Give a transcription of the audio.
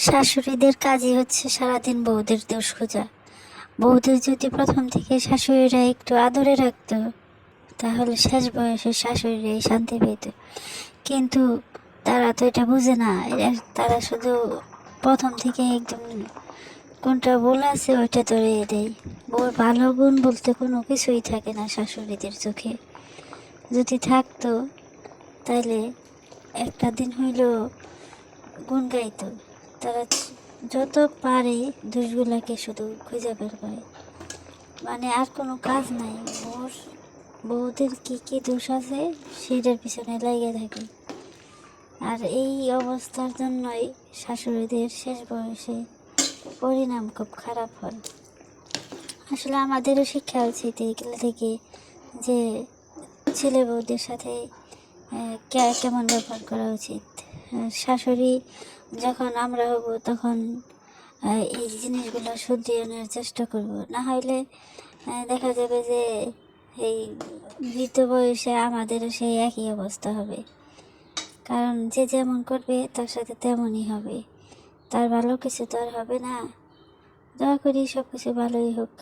শাশুড়িদের কাজই হচ্ছে সারাদিন বউদের দোষ খোঁজা। বউদের যদি প্রথম থেকে শাশুড়িরা একটু আদরে রাখতো, তাহলে শেষ বয়সে শাশুড়িরাই শান্তি পেত। কিন্তু তারা তো এটা বুঝে না। তারা শুধু প্রথম থেকে একদম কোনটা ভুল আছে ওইটা ধরিয়ে দেয়। বউর ভালো গুণ বলতে কোনো কিছুই থাকে না শাশুড়িদের চোখে। যদি থাকতো তাহলে একটা দিন হইলেও গুণ গাইতো। তারা যত পারে দোষগুলাকে শুধু খুঁজে বের করে, মানে আর কোনো কাজ নাই। বউদের কি কি দোষ আছে সেটার পিছনে লেগে থাকে। আর এই অবস্থার জন্যই শাশুড়িদের শেষ বয়সে পরিণাম খুব খারাপ হয়। আসলে আমাদেরও শিক্ষা উচিত এইগুলো থেকে, যে ছেলে বউদের সাথে কেমন ব্যবহার করা উচিত। শাশুড়ি যখন আমরা হব তখন এই জিনিসগুলো শুধরিয়ে নেওয়ার চেষ্টা করব। না হলে দেখা যাবে যে এই বৃদ্ধ বয়সে আমাদেরও সেই একই অবস্থা হবে। কারণ যে যেমন করবে তার সাথে তেমনই হবে, তার ভালো কিছু তো আর হবে না। দোয়া করি সব কিছু ভালোই হোক।